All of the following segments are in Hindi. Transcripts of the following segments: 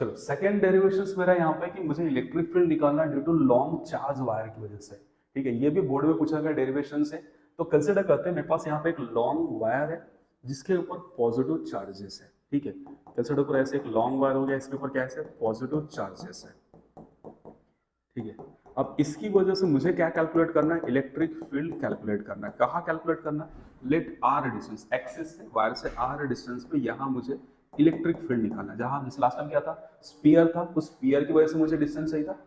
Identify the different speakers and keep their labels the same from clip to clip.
Speaker 1: चलो सेकेंड डेरिवेशन मेरा यहाँ पे कि मुझे इलेक्ट्रिक फील्ड निकालना due to long charge wire की वजह से। ठीक है, ये भी बोर्ड में पूछा गया डेरिवेशन से। तो कंसिडर करते हैं मेरे पास यहाँ पे एक लॉन्ग वायर है जिसके ऊपर पॉजिटिव चार्जेस है। ठीक है, कंसिडर करो ऐसे एक लॉन्ग वायर हो गया, इसके ऊपर क्या है, पॉजिटिव चार्जेस है। ठीक है, अब इसकी वजह से मुझे क्या कैलकुलेट करना है, इलेक्ट्रिक फील्ड कैलकुलेट करना है। कहाँ कैलकुलेट करना है, लेट आर डिस्टेंस, एक्सिस से वायर से आर डिस्टेंस पे यहाँ मुझे इलेक्ट्रिक फील्ड निकालना है। जहां जैसे लास्ट टाइम क्या था, स्पीयर था, उस स्पीयर की वजह से मुझे डिस्टेंस चाहिए था।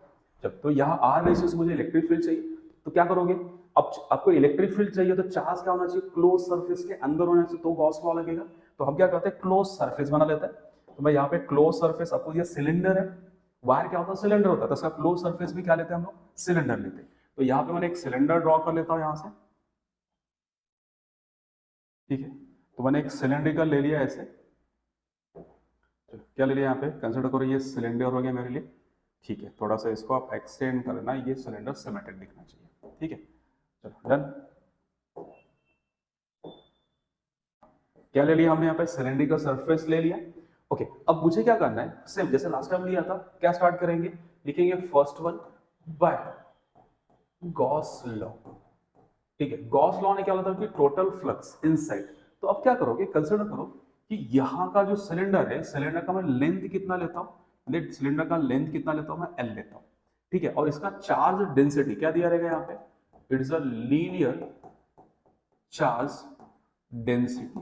Speaker 1: जब तो यहाँ आर डिस्टेंस मुझे इलेक्ट्रिक फील्ड चाहिए, तो क्या करोगे, अब आपको इलेक्ट्रिक फील्ड चाहिए तो चार्ज क्या होना चाहिए, क्लोज सरफेस के अंदर होना चाहिए, तो गॉस लॉ लगेगा। तो हम क्या करते हैं, क्लोज सरफेस बना लेते हैं। तो मैं यहाँ पे क्लोज सरफेस, आपको ये सिलेंडर है, वायर क्या होता है, सिलेंडर होता है, तो इसका क्लोज सरफेस भी क्या लेते हैं हम लोग, सिलेंडर लेते हैं। तो यहाँ पे मैंने एक सिलेंडर ड्रॉ कर लेता हूँ यहाँ से। ठीक है, तो मैंने एक सिलेंड्रिकल ले लिया ऐसे। क्या ले लिया यहाँ पे, कंसिडर करो ये सिलेंडर हो गया मेरे लिए। ठीक है, थोड़ा सा इसको आप एक्सटेंड करना, ये सिलेंडर सिमेट्रिक दिखना चाहिए। ठीक है, चलो डन। क्या ले लिया हमने यहाँ पे, सिलेंडर का सरफेस ले लिया। ओके, अब मुझे क्या करना है, सेम जैसे लास्ट टाइम लिया था, क्या स्टार्ट करेंगे, लिखेंगे first one by Gauss law. ठीक है, गॉस लॉ ने क्या बताया कि टोटल फ्लक्स इनसाइड। तो अब क्या करोगे, कंसिडर करो कि यहाँ का जो सिलेंडर है, सिलेंडर का मैं लेंथ कितना लेता हूँ, लेट सिलेंडर का लेंथ कितना लेता हूँ, मैं एल लेता हूँ। ठीक है, और इसका चार्ज डेंसिटी क्या दिया रहेगा यहाँ पे, it's a linear charge density.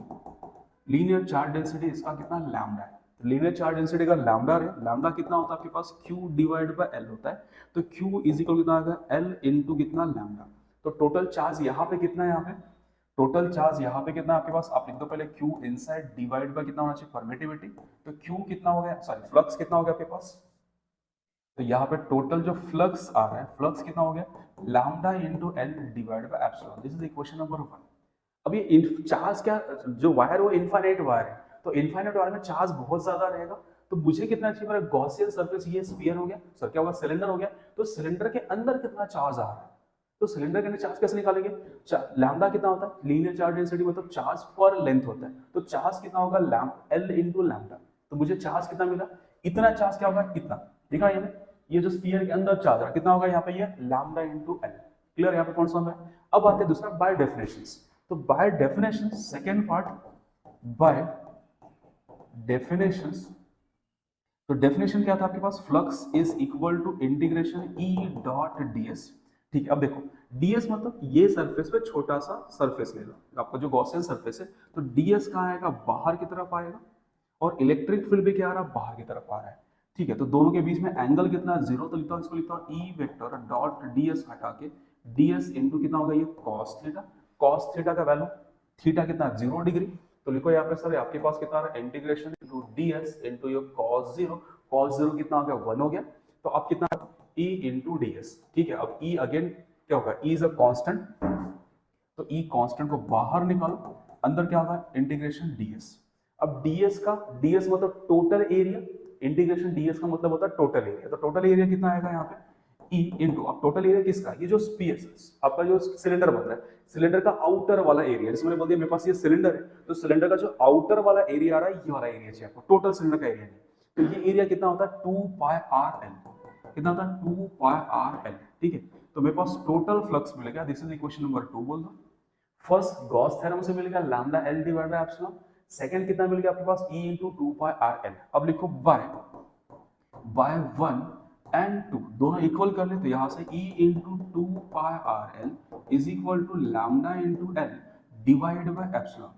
Speaker 1: Linear charge density इसका कितना, लैम्डा है। तो लीनियर चार्ज डेंसिटी का लैम्डा है, लैम्डा कितना होता है आपके पास, Q डिवाइड बाय L होता है। तो Q इज इक्वल कितना आएगा, L इंटू कितना, लैम्डा। तो टोटल चार्ज यहाँ पे कितना है, यहाँ पे टोटल चार्ज यहाँ पे कितना आपके पास, आप लिख दो पहले Q इनसाइड डिवाइड बाय कितना होना चाहिए, परमिटिविटी। तो Q कितना हो गया, सॉरी फ्लक्स कितना हो गया आपके पास। तो यहाँ पे टोटल जो फ्लक्स आ रहा है, फ्लक्स कितना हो गया, lambda into L divide by epsilon. This is equation number 1। अब ये चार्ज क्या, जो वायर वो इनफाइनाइट वायर है, तो इनफाइनाइट वायर में चार्ज बहुत ज्यादा रहेगा। तो मुझे कितना चाहिए, मेरा गॉसियन सरफेस, ये स्फीयर हो गया, सर क्या होगा, सिलेंडर हो गया। तो सिलेंडर के अंदर कितना चार्ज आ रहा है, तो सिलेंडर के अंदर चार्ज कैसे निकालेंगे, लैम्डा कितना होता है, लीनियर चार्ज डेंसिटी मतलब चार्ज पर लेंथ होता है। तो चार्ज कितना होगा, एल इंटू लैम्डा। तो मुझे चार्ज कितना मिला, इतना चार्ज क्या होगा, इतना दिखा ये जो स्फीयर के अंदर चार्ज है कितना होगा, यहाँ पे ये लैम्डा इंटू एल। क्लियर, यहाँ पे कौन सा है। अब आते हैं दूसरा, बाय डेफिनेशन। तो by definition second part, by definition. तो डेफिनेशन क्या था आपके पास, flux is equal to integration E dot DS. ठीक है, अब देखो डीएस मतलब ये सरफेस पे छोटा सा सरफेस ले लो, आपका जो गॉसियन सरफेस है, तो डीएस कहाँ आएगा, बाहर की तरफ आएगा, और इलेक्ट्रिक फील्ड भी क्या आ रहा है, बाहर की तरफ आ रहा है। ठीक है, तो दोनों के बीच में एंगल कितना है, जीरो। तो लिखता हूँ, इसको लिखता हूँ ई वेक्टर डॉट डीएस हटा के, डीएस इंटू कितना होगा, ये कॉस थीटा। कॉस थीटा का वैल्यू, थीटा कितना, 0 डिग्री। तो लिखो यहाँ पे सर आपके पास कितना है, integration into DS into your cos zero. Cos zero कितना हो गया, 1 हो गया। तो अब कितना, ई इंटू डीएस। ठीक है, अब ई अगेन क्या होगा, ई इज अ कांस्टेंट, तो ई कांस्टेंट को बाहर निकालो, अंदर क्या होगा, इंटीग्रेशन डीएस। अब डीएस का, डीएस मतलब टोटल एरिया, इंटीग्रेशन डीएस का मतलब होता है टोटल एरिया। तो टोटल एरिया कितना आएगा यहाँ पे, ई इंटू, अब टोटल एरिया किसका, ये जो स्पीयर आपका जो सिलेंडर बन रहा है, सिलेंडर का आउटर वाला एरिया, जैसे मैंने बोल दिया मेरे पास ये सिलेंडर है, तो सिलेंडर का जो आउटर वाला एरिया आ रहा है, ये वाला एरिया चाहिए आपको, टोटल सिलेंडर का एरिया नहीं। तो ये एरिया कितना होता है, 2πr l। कितना होता है, 2πr l। ठीक है, तो मेरे पास टोटल फ्लक्स मिलेगा, दिस इज इक्वेशन नंबर 2 बोल दो। फर्स्ट गॉस थ्योरम से मिलेगा lambda L divide by epsilon. Second कितना मिलेगा आपके पास, ई इंटू 2πr l। अब लिखो बाय बाय 1 एंड 2 दोनों इक्वल कर ले, तो यहां से E into 2πr l is equal to lambda into L divide by epsilon.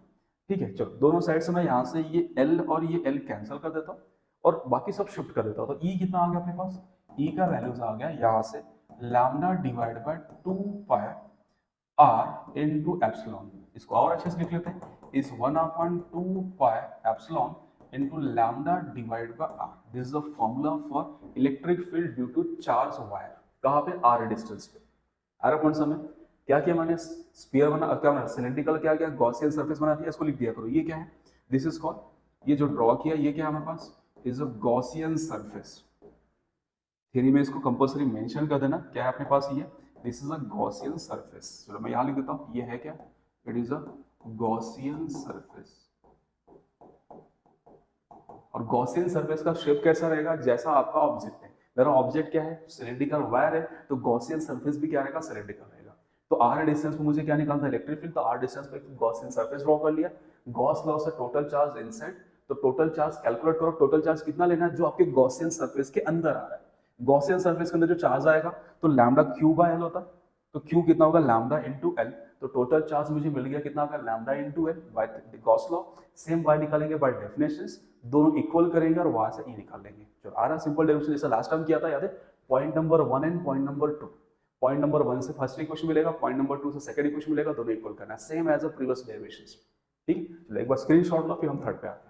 Speaker 1: ठीक है, चलो दोनों साइड से मैं यहां से ये L और ये L कैंसिल कर देता हूं, और बाकी सब शिफ्ट कर देता हूं। तो E कितना आ गया अपने पास, E का वैल्यूज आ गया यहां से lambda divide by 2πr into epsilon. इसको और अच्छे से लिख लेते हैं, is 1/2 epsilon into lambda divided by r. This is the formula for electric field due to charge wire. कहाँ पे, r डिस्टेंस पे। आ रहा कौन सा में, क्या किया मैंने, स्पीयर बना, क्या बना, सिलेंड्रिकल क्या किया, गॉसियन सरफेस बना दिया, इसको लिख दिया करो, ये क्या है, दिस इज कॉल्ड, ये जो ड्रॉ किया ये क्या है हमारे पास, is a Gaussian surface. Theory में इसको कंपल्सरी मेंशन कर देना, क्या है अपने पास ये, this is a Gaussian surface. चलो मैं यहाँ लिख देता हूँ, ये है क्या, it is a Gaussian surface. और और गॉसियन सरफेस का शेप कैसा रहेगा, जैसा आपका ऑब्जेक्ट है। मेरा ऑब्जेक्ट क्या है, सिलिंड्रिकल वायर है, तो गॉसियन सरफेस भी क्या रहेगा, सिलिंड्रिकल रहेगा। तो आर डिस्टेंस पे मुझे क्या निकालना है, इलेक्ट्रिक फील्ड, तो आर डिस्टेंस पे गॉसियन सरफेस ड्रॉ कर लिया। गॉस लॉ से टोटल चार्ज इनसाइड, तो टोटल चार्ज कैलकुलेट करो, टोटल चार्ज कितना लेना है, जो आपके गॉसियन सरफेस के अंदर आ रहा है। गॉसियन सरफेस के अंदर जो चार्ज आएगा तो लैम्डा क्यू बाय एल होता है, तो क्यू कितना होगा, लैम्डा इनटू एल। तो टोटल चार्ज मुझे मिल गया कितना होगा, lambda into L by Gauss law. Same by निकालेंगे बाय डेफिनेशंस, दोनों इक्वल करेंगे और वहां से ई निकाल लेंगे। चलो आ रहा सिंपल डेरिवेशन, जैसा लास्ट टाइम किया था, याद है, point number 1 and point number 2। Point number 1 से फर्स्ट इक्वेशन मिलेगा, पॉइंट नंबर 2 से सेकंड इक्वेशन मिलेगा, दोनों इक्वल करना है, same as a previous derivations. ठीक, चलो एक बार स्क्रीनशॉट लो, फिर हम थर्ड पे आते हैं।